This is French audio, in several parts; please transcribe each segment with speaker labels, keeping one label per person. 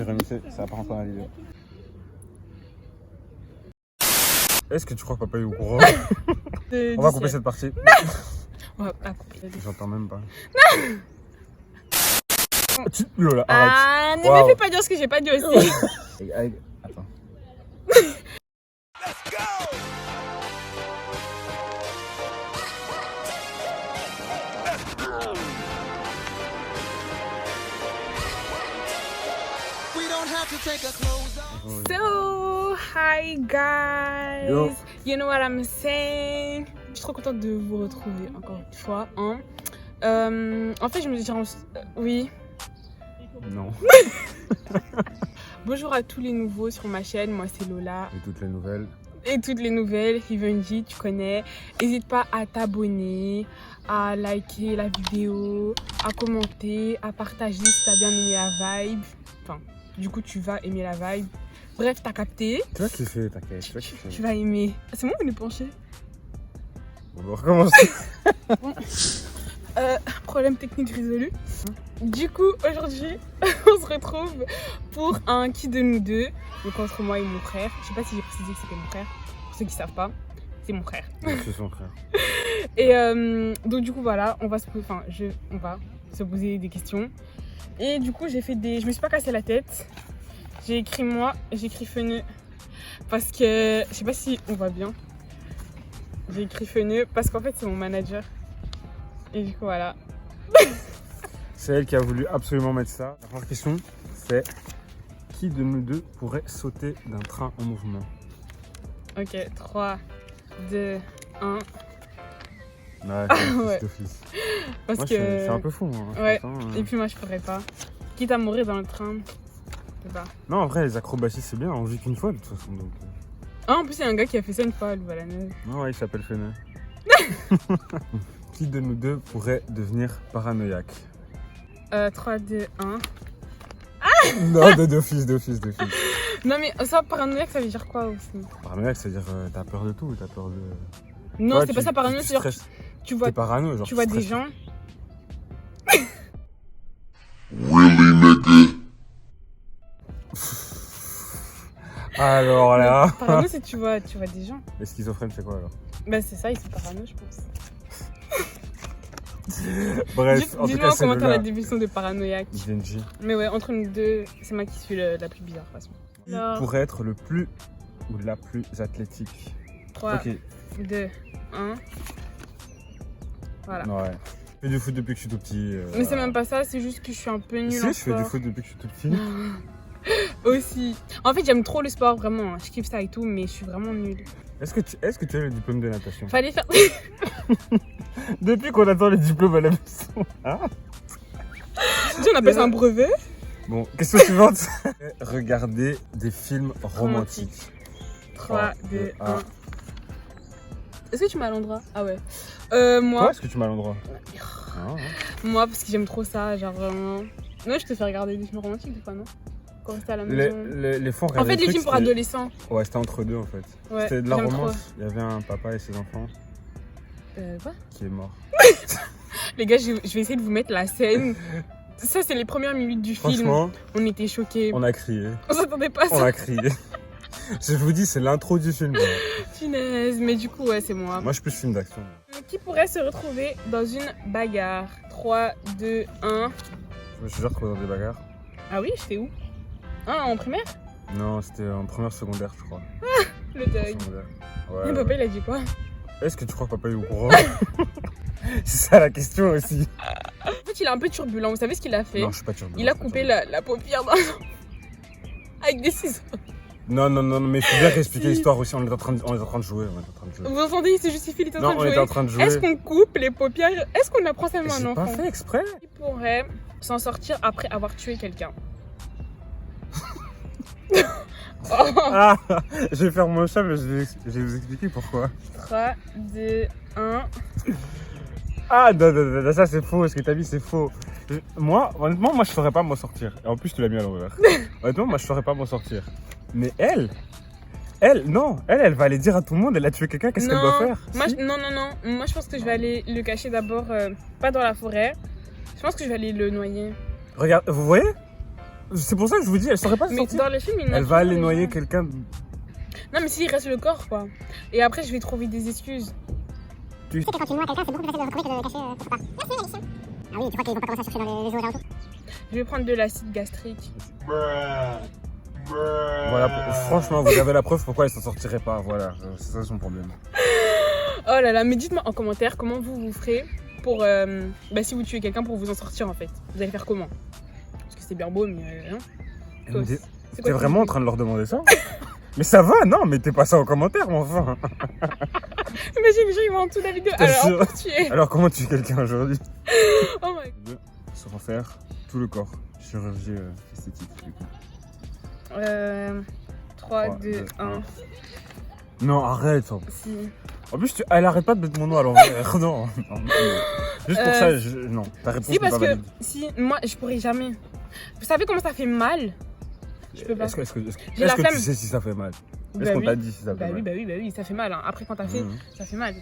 Speaker 1: Ironisé, ça va pas rentrer dans la vidéo. Est-ce que tu crois que papa est au courant? On va couper cette partie.
Speaker 2: On va pas couper.
Speaker 1: J'entends même pas. Lola, arrête.
Speaker 2: Ah, ne me fais pas dire ce que j'ai pas dit aussi.
Speaker 1: Attends.
Speaker 2: So, hi guys.
Speaker 1: Yo.
Speaker 2: You know what I'm saying? Je suis trop contente de vous retrouver encore une fois. Hein. En fait, je me dis, oui.
Speaker 1: Non.
Speaker 2: Bonjour à tous les nouveaux sur ma chaîne. Moi, c'est Lola.
Speaker 1: Et toutes les nouvelles.
Speaker 2: Et toutes les nouvelles, Rivenji, tu connais. N'hésite pas à t'abonner, à liker la vidéo, à commenter, à partager si t'as bien aimé la vibe. Enfin, du coup, tu vas aimer la vibe. Bref, t'as capté.
Speaker 1: Tu vas kiffer, t'inquiète.
Speaker 2: Tu vas aimer. Ah, c'est moi ou on est penché?
Speaker 1: On va recommencer.
Speaker 2: Problème technique résolu. Du coup, aujourd'hui, on se retrouve pour un qui de nous deux. Donc entre moi et mon frère. Je sais pas si j'ai précisé que c'était mon frère. Pour ceux qui savent pas, c'est mon frère.
Speaker 1: C'est son frère.
Speaker 2: Et donc du coup voilà, on va se poser des questions. Et du coup je me suis pas cassé la tête. J'ai écrit Feneux parce que je sais pas si on va bien. J'ai écrit Feneux parce qu'en fait c'est mon manager. Et du coup voilà.
Speaker 1: C'est elle qui a voulu absolument mettre ça. La première question, c'est qui de nous deux pourrait sauter d'un train en mouvement?
Speaker 2: Ok, 3, 2, 1.
Speaker 1: Ouais, d'office.
Speaker 2: Parce
Speaker 1: Moi,
Speaker 2: que
Speaker 1: je suis un peu fou. Hein,
Speaker 2: ouais. Et puis moi je pourrais pas. Quitte à mourir dans le train. Je sais pas.
Speaker 1: Non, en vrai, les acrobaties, c'est bien. On vit qu'une fois de toute façon. Donc...
Speaker 2: Ah, en plus, il y a un gars qui a fait ça une fois à Louvain-la-Neuve.
Speaker 1: Non, ouais, il s'appelle Feneux. Qui de nous deux pourrait devenir paranoïaque?
Speaker 2: 3, 2, 1.
Speaker 1: Non, d'office.
Speaker 2: Non, mais ça, paranoïaque, ça veut dire quoi aussi?
Speaker 1: Paranoïaque, c'est-à-dire t'as peur de tout, t'as peur de...
Speaker 2: Non,
Speaker 1: Ouais,
Speaker 2: c'est pas ça, paranoïaque, c'est genre tu vois,
Speaker 1: T'es parano, genre.
Speaker 2: tu vois des gens.
Speaker 3: Really, nigga?
Speaker 1: Alors là.
Speaker 2: Parano, c'est tu vois des gens.
Speaker 1: Les schizophrènes, c'est quoi alors?
Speaker 2: Bah, c'est ça, ils sont parano, je pense.
Speaker 1: Bref, en tout
Speaker 2: Dis-moi
Speaker 1: cas,
Speaker 2: en
Speaker 1: c'est
Speaker 2: commentaire la
Speaker 1: Lola.
Speaker 2: définition de paranoïaque.
Speaker 1: Genji.
Speaker 2: Mais ouais, entre nous deux, c'est moi qui suis la plus bizarre, de toute façon.
Speaker 1: Qui
Speaker 2: Alors,
Speaker 1: pourrait être le plus ou la plus athlétique?
Speaker 2: 3,
Speaker 1: Ok.
Speaker 2: 2, 1. Voilà.
Speaker 1: Ouais. Je fais du foot depuis que je suis tout petit.
Speaker 2: Mais c'est même pas ça, c'est juste que je suis un peu nulle en
Speaker 1: Si, je fais du
Speaker 2: sport.
Speaker 1: foot depuis que je suis tout petit.
Speaker 2: Aussi. En fait, j'aime trop le sport, vraiment. Je kiffe ça et tout, mais je suis vraiment nulle.
Speaker 1: Est-ce que tu as le diplôme de natation?
Speaker 2: Fallait faire.
Speaker 1: Depuis qu'on attend les diplômes à la maison. Hein?
Speaker 2: On appelle ça un brevet.
Speaker 1: Bon, question suivante. Regardez des films romantiques.
Speaker 2: 3, 2, 1. Est-ce que tu m'as l'endroit? Ah ouais.
Speaker 1: Toi,
Speaker 2: Moi,
Speaker 1: est-ce que tu m'as l'endroit?
Speaker 2: moi, parce que j'aime trop ça, genre vraiment. Moi, je te fais regarder des films romantiques des fois, non? Quand on était à la maison.
Speaker 1: Les fonds
Speaker 2: En fait, les films pour adolescents.
Speaker 1: Ouais, c'était entre deux en fait.
Speaker 2: Ouais,
Speaker 1: C'était de la
Speaker 2: j'aime
Speaker 1: romance.
Speaker 2: trop.
Speaker 1: Il y avait un papa et ses enfants
Speaker 2: Quoi?
Speaker 1: qui est mort.
Speaker 2: Les gars, je vais essayer de vous mettre la scène. Ça, c'est les premières minutes du film.
Speaker 1: Franchement,
Speaker 2: On était choqués.
Speaker 1: on a crié.
Speaker 2: On s'attendait pas à
Speaker 1: On
Speaker 2: ça.
Speaker 1: a crié. Je vous dis, c'est l'intro du film.
Speaker 2: Punaise. Mais du coup, ouais, c'est moi.
Speaker 1: Moi, je suis plus film d'action.
Speaker 2: Qui pourrait se retrouver dans une bagarre? 3, 2, 1.
Speaker 1: Je suis déjà retrouvé dans des bagarres.
Speaker 2: Ah oui, j'étais où? Ah, en primaire?
Speaker 1: Non, c'était en première secondaire, je crois.
Speaker 2: Le deuil.
Speaker 1: Secondaire.
Speaker 2: Et
Speaker 1: Ouais.
Speaker 2: papa, il a dit quoi?
Speaker 1: Est-ce que tu crois que papa est au courant? C'est ça la question aussi.
Speaker 2: En fait, il est un peu turbulent. Vous savez ce qu'il a fait?
Speaker 1: Non, je suis pas turbulent.
Speaker 2: Il a coupé la paupière d'un avec des ciseaux.
Speaker 1: Non, mais il faut bien réexpliquer
Speaker 2: Si.
Speaker 1: l'histoire aussi. On est en train de jouer.
Speaker 2: Vous entendez, il se justifie, il est en
Speaker 1: Non,
Speaker 2: train
Speaker 1: on
Speaker 2: de
Speaker 1: était
Speaker 2: jouer.
Speaker 1: en train de jouer.
Speaker 2: Est-ce qu'on coupe les paupières? Est-ce qu'on apprend ça à un
Speaker 1: J'ai
Speaker 2: enfant?
Speaker 1: pas fait exprès.
Speaker 2: Qui pourrait s'en sortir après avoir tué quelqu'un?
Speaker 1: Ah, je vais faire mon chat, mais je vais vous expliquer pourquoi.
Speaker 2: 3, 2, 1.
Speaker 1: Ah, non, ça c'est faux. Ce que t'as dit, c'est faux. Moi, honnêtement, je saurais pas m'en sortir. Et en plus, tu l'as mis à l'envers. Honnêtement, moi, je saurais pas m'en sortir. Mais elle, non, elle va aller dire à tout le monde, elle a tué quelqu'un, qu'est-ce qu'elle doit faire?
Speaker 2: Moi,
Speaker 1: Si.
Speaker 2: non. Moi, je pense que je vais aller le cacher d'abord, pas dans la forêt. Je pense que je vais aller le noyer.
Speaker 1: Regarde, vous voyez? C'est pour ça que je vous dis, elle saurait pas se
Speaker 2: Mais
Speaker 1: sortir.
Speaker 2: dans les films,
Speaker 1: Elle va aller noyer quelqu'un.
Speaker 2: Non, mais s'il reste le corps, quoi. Et après, je vais trouver des excuses.
Speaker 4: Tu sais que quand tu noies quelqu'un, c'est beaucoup plus facile de retrouver que de cacher quelque part. Merci, Alicia. Ah oui, tu crois qu'ils vont pas commencer à chercher dans les eaux alentours?
Speaker 2: Je vais prendre de l'acide gastrique.
Speaker 1: Voilà, franchement, vous avez la preuve pourquoi elle s'en sortirait pas. Voilà, c'est ça son problème.
Speaker 2: Oh là là, mais dites-moi en commentaire comment vous ferez pour. Si vous tuez quelqu'un pour vous en sortir en fait. Vous allez faire comment? Parce que c'est bien beau, mais. Hein. Toi aussi. C'est
Speaker 1: T'es
Speaker 2: quoi
Speaker 1: vraiment en train de leur demander ça? Mais ça va, non, mettez pas ça en commentaire, mon enfin.
Speaker 2: Imagine les gens ils vont en dessous de la vidéo.
Speaker 1: Je te
Speaker 2: Alors,
Speaker 1: jure.
Speaker 2: pour tuer.
Speaker 1: Alors, comment tuer quelqu'un aujourd'hui?
Speaker 2: Oh my god.
Speaker 1: Se refaire tout le corps. Chirurgie esthétique, du coup.
Speaker 2: 3, 2, 1.
Speaker 1: Non, arrête.
Speaker 2: Si.
Speaker 1: En plus, elle arrête pas de mettre mon nom à l'envers. Non, non, non. Juste pour ça, non. Ta réponse
Speaker 2: Si,
Speaker 1: n'est
Speaker 2: parce
Speaker 1: pas
Speaker 2: que.
Speaker 1: valide.
Speaker 2: Si, moi je pourrais jamais. Vous savez comment ça fait mal? Je peux pas.
Speaker 1: Est-ce que
Speaker 2: J'ai la
Speaker 1: tu
Speaker 2: flemme.
Speaker 1: sais si ça fait mal? Est-ce
Speaker 2: Bah
Speaker 1: qu'on
Speaker 2: oui.
Speaker 1: t'a dit si ça fait mal?
Speaker 2: Bah oui, ça fait mal. Hein. Après, quand t'as fait,
Speaker 1: Mhm.
Speaker 2: ça fait mal.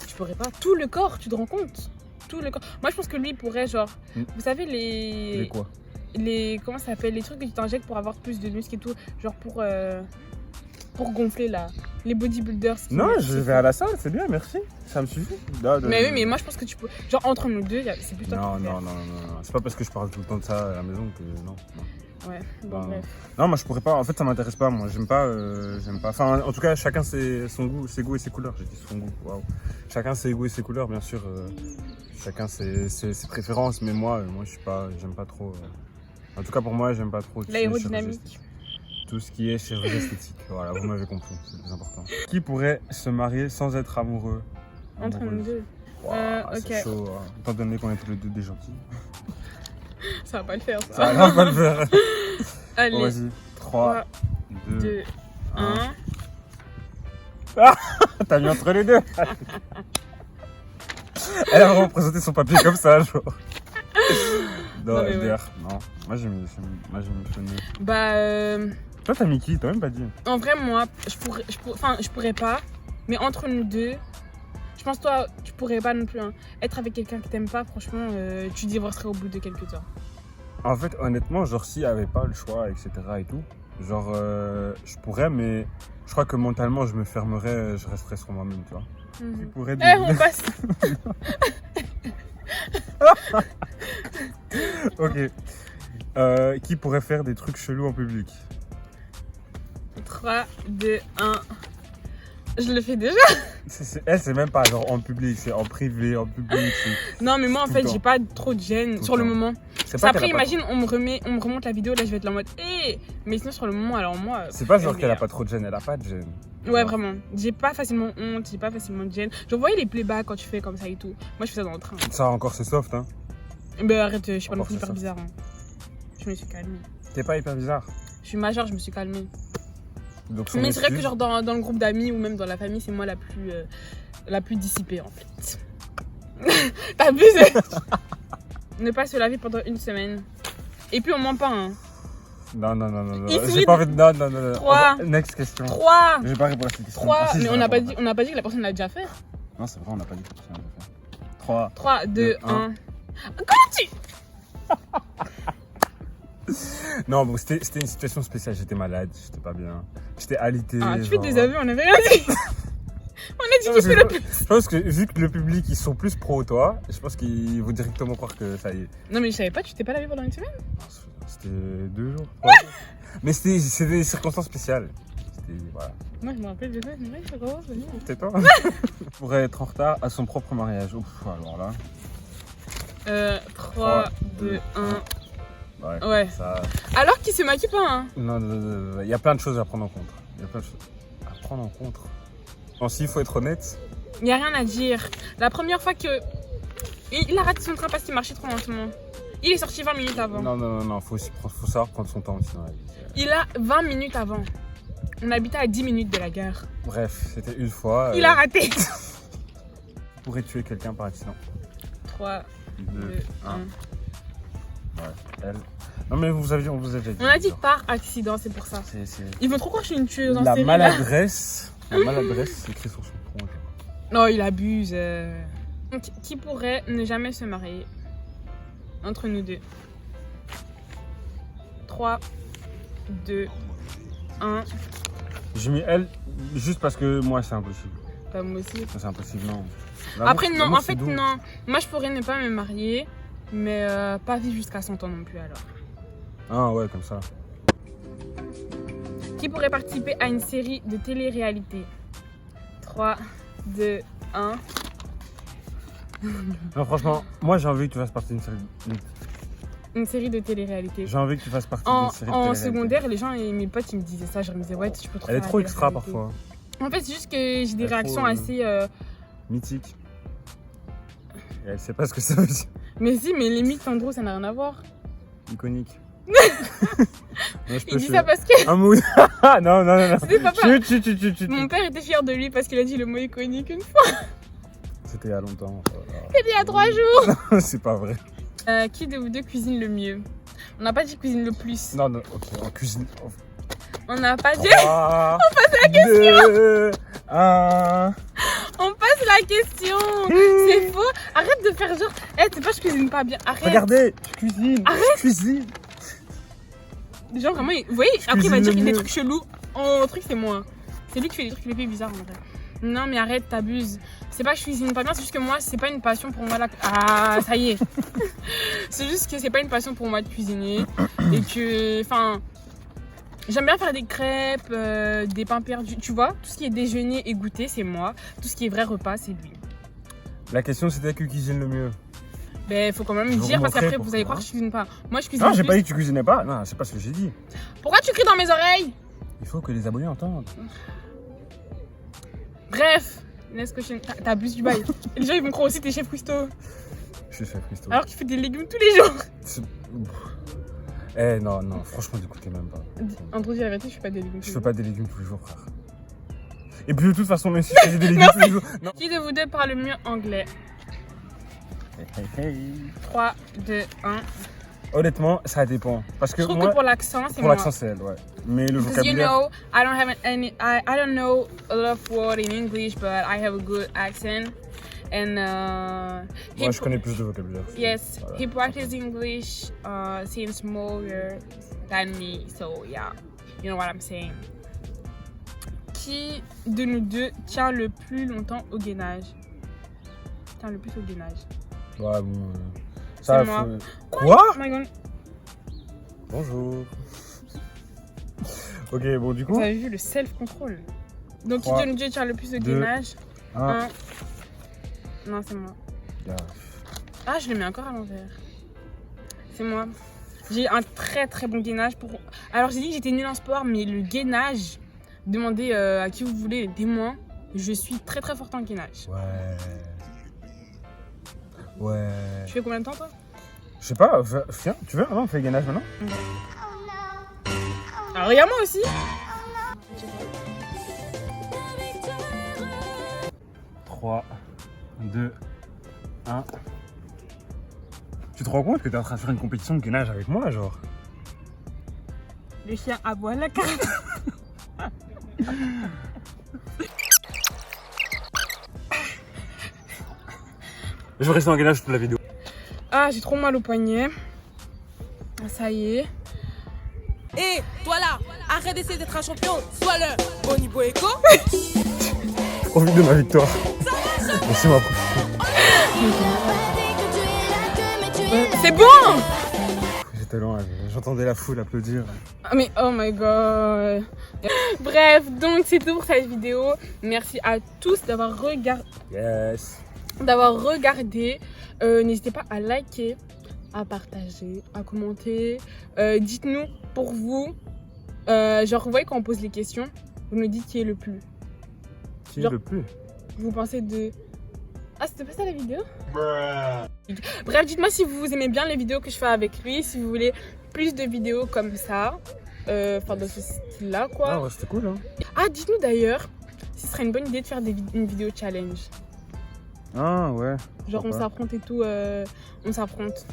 Speaker 2: Tu pourrais pas. Tout le corps, tu te rends compte? Tout le corps. Moi, je pense que lui pourrait, genre.
Speaker 1: Mhm.
Speaker 2: Vous savez, les.
Speaker 1: Les quoi?
Speaker 2: Les. Comment ça s'appelle? Les trucs que tu t'injectes pour avoir plus de muscles et tout. Genre pour gonfler là. Les bodybuilders.
Speaker 1: Non, je vais à la salle, c'est bien, merci. Ça me suffit.
Speaker 2: Mais oui, mais moi, je pense que tu peux. Genre, entre nous deux, c'est plus toi
Speaker 1: Non,
Speaker 2: qui peux
Speaker 1: non, non, non. C'est pas parce que je parle tout le temps de ça à la maison que. Non, non.
Speaker 2: faire. Ouais, bon,
Speaker 1: Non,
Speaker 2: bref.
Speaker 1: Non, moi je pourrais pas. En fait, ça m'intéresse pas. Moi, j'aime pas. Enfin, en tout cas, chacun son goût, ses goûts et ses couleurs. J'ai dit son goût. Waouh. Chacun ses goûts et ses couleurs, bien sûr. Chacun ses préférences. Mais moi, je suis pas. J'aime pas trop. En tout cas, pour moi, j'aime pas trop. tout ce qui est chirurgie
Speaker 2: L'aérodynamique.
Speaker 1: esthétique. Tout ce qui est chirurgie esthétique. Voilà, vous m'avez compris. C'est le plus important. Qui pourrait se marier sans être amoureux?
Speaker 2: Entre nous
Speaker 1: Amoureuse.
Speaker 2: deux.
Speaker 1: Waouh,
Speaker 2: ok.
Speaker 1: c'est chaud. Hein. Étant donné qu'on est tous les deux des gentils.
Speaker 2: Ça va pas le faire,
Speaker 1: Ça
Speaker 2: ça.
Speaker 1: va pas le faire.
Speaker 2: Allez.
Speaker 1: Bon, vas-y. 3, 2.
Speaker 2: 2, 1.
Speaker 1: T'as mis entre les deux. Elle a vraiment présenté son papier comme ça, genre. Non,
Speaker 2: Non, mais ouais.
Speaker 1: MDR, non. Moi j'ai mis Feneux.
Speaker 2: Bah,
Speaker 1: Toi t'as mis qui? T'as même pas dit.
Speaker 2: en vrai, moi, je pourrais pas. Mais entre nous deux, je pense toi, tu pourrais pas non plus. Hein. Être avec quelqu'un que t'aimes pas, franchement, tu divorcerais au bout de quelques temps.
Speaker 1: En fait, honnêtement, genre s'il y avait pas le choix, etc. et tout, genre je pourrais, mais je crois que mentalement je me fermerais, je resterais sur moi-même, tu vois. Tu
Speaker 2: Mhm.
Speaker 1: pourrais
Speaker 2: Eh, on passe.
Speaker 1: Ok. Qui pourrait faire des trucs chelous en public?
Speaker 2: 3, 2, 1. Je le fais déjà.
Speaker 1: Elle, c'est même pas genre en public, c'est en privé, en public.
Speaker 2: Non, mais moi, en
Speaker 1: Tout
Speaker 2: fait,
Speaker 1: le temps.
Speaker 2: j'ai pas trop de gêne
Speaker 1: Tout
Speaker 2: sur
Speaker 1: le
Speaker 2: le
Speaker 1: temps.
Speaker 2: moment.
Speaker 1: C'est
Speaker 2: Ça,
Speaker 1: pas
Speaker 2: après,
Speaker 1: qu'elle a pas-
Speaker 2: imagine, on me remonte la vidéo, là, je vais être là en mode, hé. Mais sinon, sur le moment, alors moi.
Speaker 1: C'est pas genre
Speaker 2: mais,
Speaker 1: qu'elle a pas trop de gêne, elle a pas de gêne.
Speaker 2: Ouais,
Speaker 1: Genre,
Speaker 2: vraiment. J'ai pas facilement honte, j'ai pas facilement de gêne. Je voyais les playbacks quand tu fais comme ça et tout. Moi, je fais ça dans le train.
Speaker 1: Ça encore c'est soft, hein.
Speaker 2: Ben arrête, je suis pas non
Speaker 1: Encore,
Speaker 2: plus
Speaker 1: c'est
Speaker 2: hyper
Speaker 1: ça.
Speaker 2: bizarre. Hein. Je me suis calmée.
Speaker 1: T'es pas hyper bizarre.
Speaker 2: Je suis majeure, je me suis calmée.
Speaker 1: Donc son
Speaker 2: Mais c'est vrai que
Speaker 1: excuse-
Speaker 2: genre dans le groupe d'amis ou même dans la famille, c'est moi la plus dissipée en fait. T'abuses. Ne pas se laver pendant une semaine. Et puis on ment pas hein.
Speaker 1: Non, non, non, non, non.
Speaker 2: Il
Speaker 1: J'ai
Speaker 2: sourit
Speaker 1: pas envie de. Non, non, non. non.
Speaker 2: 3.
Speaker 1: Next question.
Speaker 2: 3.
Speaker 1: Je vais pas répondre à cette question.
Speaker 2: 3.
Speaker 1: Ah, si, je
Speaker 2: Mais
Speaker 1: vais
Speaker 2: on n'a pas
Speaker 1: répondre.
Speaker 2: dit que la personne l'a déjà fait.
Speaker 1: Non, c'est vrai, on n'a pas dit que personne l'a fait. 3.
Speaker 2: 3, 2,
Speaker 1: Deux,
Speaker 2: 1.
Speaker 1: Non, bon, c'était une situation spéciale. J'étais malade, j'étais pas bien. J'étais alité.
Speaker 2: Ah, tu fais
Speaker 1: genre,
Speaker 2: des aveux, on avait rien dit. On a dit
Speaker 1: Non,
Speaker 2: qu'il fait le
Speaker 1: je pense que vu que le public ils sont plus pro toi, je pense qu'ils vont directement croire que ça y est.
Speaker 2: Non mais je savais pas, tu t'es pas lavé pendant une semaine.
Speaker 1: C'était 2 jours. 3 jours. Mais c'est des circonstances spéciales. C'était voilà.
Speaker 2: Moi je me rappelle de ça, mais ouais, ça commence, vas-y.
Speaker 1: C'est toi. Pourrait être en retard à son propre mariage. Ouf, alors là.
Speaker 2: 3, 2, 1.
Speaker 1: Ouais.
Speaker 2: Ouais.
Speaker 1: Ça.
Speaker 2: Alors qu'il se maquille pas hein.
Speaker 1: Non, non, non, non, il y a plein de choses à prendre en compte. Il y a plein de choses à prendre en compte. Bon, s'il faut être honnête.
Speaker 2: Il n'y a rien à dire. La première fois que. Il a raté son train parce qu'il marchait trop lentement. Il est sorti 20 minutes avant.
Speaker 1: Non, non, non, non, faut savoir prendre son temps aussi dans la vie.
Speaker 2: Il a 20 minutes avant. On habitait à 10 minutes de la gare.
Speaker 1: Bref, c'était une fois.
Speaker 2: Il a raté.
Speaker 1: Tu pourrais tuer quelqu'un par accident.
Speaker 2: 3,
Speaker 1: 2,
Speaker 2: 2,
Speaker 1: 1.
Speaker 2: 1.
Speaker 1: Ouais, elle. Non, mais on vous a déjà dit.
Speaker 2: On a dit par accident, c'est pour ça.
Speaker 1: C'est
Speaker 2: Ils vont trop croire que je suis une tueuse en
Speaker 1: la
Speaker 2: série.
Speaker 1: maladresse. La maladresse, c'est écrit sur son front. genre.
Speaker 2: Non, il abuse. Donc, qui pourrait ne jamais se marier entre nous deux? 3, 2, 1.
Speaker 1: J'ai mis elle juste parce que moi, c'est impossible.
Speaker 2: Bah, moi aussi.
Speaker 1: Ça, c'est impossible, non.
Speaker 2: Après, non,
Speaker 1: L'amour,
Speaker 2: en fait,
Speaker 1: c'est doux.
Speaker 2: non. Moi, je pourrais ne pas me marier, mais pas vivre jusqu'à 100 ans non plus alors.
Speaker 1: Ah ouais, comme ça.
Speaker 2: Qui pourrait participer à une série de télé-réalité? 3, 2, 1.
Speaker 1: Non, franchement, moi, j'ai envie que tu fasses partie d'une série.
Speaker 2: Une série de télé-réalité.
Speaker 1: J'ai envie que tu fasses partie
Speaker 2: En,
Speaker 1: d'une série de
Speaker 2: en
Speaker 1: télé-réalité.
Speaker 2: secondaire, les gens et mes potes, ils me disaient ça. Je me disais, ouais, je peux trop
Speaker 1: Elle est
Speaker 2: faire
Speaker 1: trop
Speaker 2: la
Speaker 1: extra
Speaker 2: télé-réalité.
Speaker 1: parfois.
Speaker 2: En fait, c'est juste que j'ai des
Speaker 1: Elle est
Speaker 2: réactions
Speaker 1: trop,
Speaker 2: assez.
Speaker 1: Mythique. Et elle sait pas ce que ça veut dire.
Speaker 2: Mais si, mais les mythes, en gros, ça n'a rien à voir.
Speaker 1: Iconique. Non, je
Speaker 2: Il
Speaker 1: peux
Speaker 2: dit
Speaker 1: suivre.
Speaker 2: ça parce que
Speaker 1: Un mot. Non, non, non, non.
Speaker 2: c'était papa.
Speaker 1: Chut.
Speaker 2: Mon père était fier de lui parce qu'il a dit le mot iconique une fois.
Speaker 1: C'était il y a longtemps.
Speaker 2: C'était il y a 3 jours.
Speaker 1: C'est pas vrai.
Speaker 2: Qui de vous deux cuisine le mieux? On n'a pas dit cuisine le plus.
Speaker 1: Non, non, ok, en cuisine.
Speaker 2: On n'a pas dit.
Speaker 1: 3, on passe la question. 2, 1.
Speaker 2: On passe la question. C'est faux. Arrête de faire genre. Eh, c'est pas je cuisine pas bien. Arrête.
Speaker 1: Regardez, je cuisine.
Speaker 2: Arrête.
Speaker 1: Je cuisine.
Speaker 2: Genre vraiment, vous voyez, après il va
Speaker 1: cuisine
Speaker 2: dire
Speaker 1: le
Speaker 2: des
Speaker 1: mieux.
Speaker 2: trucs chelous. En truc, c'est moi. C'est lui qui fait des trucs les plus bizarres en vrai. Non, mais arrête, t'abuses. C'est pas que je cuisine pas bien, c'est juste que moi, c'est pas une passion pour moi là. Ah, ça y est. C'est juste que c'est pas une passion pour moi de cuisiner. Et que. Enfin. J'aime bien faire des crêpes, des pains perdus. Tu vois, tout ce qui est déjeuner et goûter, c'est moi. Tout ce qui est vrai repas, c'est lui.
Speaker 1: La question c'était qui cuisine le mieux.
Speaker 2: Ben, faut quand même
Speaker 1: Je
Speaker 2: me
Speaker 1: vais
Speaker 2: dire
Speaker 1: vous
Speaker 2: parce qu'après,
Speaker 1: montrer
Speaker 2: vous allez
Speaker 1: pourquoi.
Speaker 2: croire que je cuisine pas. Moi, je cuisine
Speaker 1: Non, j'ai
Speaker 2: plus.
Speaker 1: pas dit que tu cuisinais pas. Non, c'est pas ce que j'ai dit.
Speaker 2: Pourquoi tu cries dans mes oreilles?
Speaker 1: Il faut que les abonnés entendent.
Speaker 2: Bref, laisse que t'abuses du bail. Et les gens, ils vont croire aussi que t'es chef cuistot.
Speaker 1: Je suis chef Christo.
Speaker 2: Alors que tu fais des légumes tous les jours.
Speaker 1: Eh non, non, franchement, t'écoutez même pas.
Speaker 2: Andrew, dis la vérité, je fais pas des légumes tous
Speaker 1: Je
Speaker 2: les
Speaker 1: fais
Speaker 2: jours.
Speaker 1: pas des légumes tous les jours, frère. Et puis de toute façon, même si je faisais des légumes tous les jours. Non.
Speaker 2: Qui de vous deux parle le mieux anglais?
Speaker 1: Hey.
Speaker 2: 3, 2, 1.
Speaker 1: Honnêtement, ça dépend. Parce que
Speaker 2: Je trouve
Speaker 1: moi,
Speaker 2: que pour l'accent, c'est
Speaker 1: pour
Speaker 2: moi.
Speaker 1: l'accent, c'est elle, ouais. Mais le
Speaker 2: Because you
Speaker 1: vocabulaire.
Speaker 2: know, I don't have I don't know a lot of word in English, but I have a good accent. And
Speaker 1: Moi, je connais plus de vocabulaire.
Speaker 2: yes,
Speaker 1: Voilà.
Speaker 2: he practiced English since more than me. So yeah, you know what I'm saying. Qui de nous deux tient le plus longtemps au gainage? Tient le plus au gainage.
Speaker 1: Ouais, bon.
Speaker 2: C'est moi.
Speaker 1: Quoi?
Speaker 2: Oh my god.
Speaker 1: Bonjour. Ok, bon, du
Speaker 2: Vous
Speaker 1: coup.
Speaker 2: avez vu le self-control. Donc, qui
Speaker 1: 3,
Speaker 2: de nous deux tient le plus au
Speaker 1: 2,
Speaker 2: gainage?
Speaker 1: 1.
Speaker 2: 1. Non, c'est moi. Ah, je le mets encore à l'envers. C'est moi. J'ai un très très bon gainage pour. Alors, j'ai dit que j'étais nulle en sport, mais le gainage, demandez à qui vous voulez, les témoins, je suis très très forte en gainage.
Speaker 1: Ouais.
Speaker 2: Tu fais combien de temps toi?
Speaker 1: Je sais pas, viens, tu veux? On fait le gainage maintenant?
Speaker 2: Alors, regarde moi aussi.
Speaker 1: 3, 2, 1. Tu te rends compte que t'es en train de faire une compétition de gainage avec moi, genre?
Speaker 2: Le chien aboie la carte.
Speaker 1: Je vais rester en gainage toute la vidéo.
Speaker 2: Ah, j'ai trop mal au poignet. Ça y est.
Speaker 5: Et toi là, arrête d'essayer d'être un champion, sois-le au niveau éco.
Speaker 1: Profite de ma victoire. Laissez-moi profiter.
Speaker 2: C'est bon.
Speaker 1: J'étais loin, j'entendais la foule applaudir.
Speaker 2: Ah, mais oh my god. Bref, donc c'est tout pour cette vidéo. Merci à tous d'avoir regardé.
Speaker 1: Yes.
Speaker 2: N'hésitez pas à liker, à partager, à commenter. Dites-nous pour vous. Genre, vous voyez quand on pose les questions, vous nous dites qui est le plus.
Speaker 1: Qui est
Speaker 2: Genre-
Speaker 1: le plus?
Speaker 2: Vous pensez de. Ah, c'était pas ça la vidéo? Bref, dites-moi si vous aimez bien les vidéos que je fais avec lui, si vous voulez plus de vidéos comme ça. Enfin, dans ce style-là, quoi.
Speaker 1: Ah ouais, c'était cool, hein.
Speaker 2: Ah, dites-nous d'ailleurs, si ce serait une bonne idée de faire une vidéo challenge.
Speaker 1: Ah ouais.
Speaker 2: Genre, on
Speaker 1: Pourquoi
Speaker 2: s'affronte et tout, on s'affronte.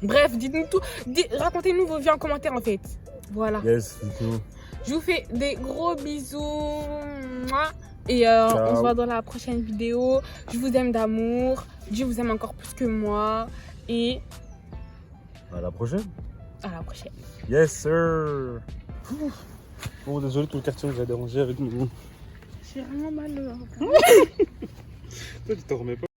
Speaker 2: Bref, dites-nous tout. Racontez-nous vos vies en commentaire, en fait. Voilà.
Speaker 1: Yes, du coup.
Speaker 2: Je vous fais des gros bisous. Mouah. Et on se voit dans la prochaine vidéo. Je vous aime d'amour. Dieu vous aime encore plus que moi. Et
Speaker 1: À la prochaine.
Speaker 2: À la prochaine.
Speaker 1: Yes, sir. Bon, désolé, tout le quartier nous a dérangé avec nous.
Speaker 2: J'ai vraiment mal.
Speaker 1: Toi, tu t'en remets pas.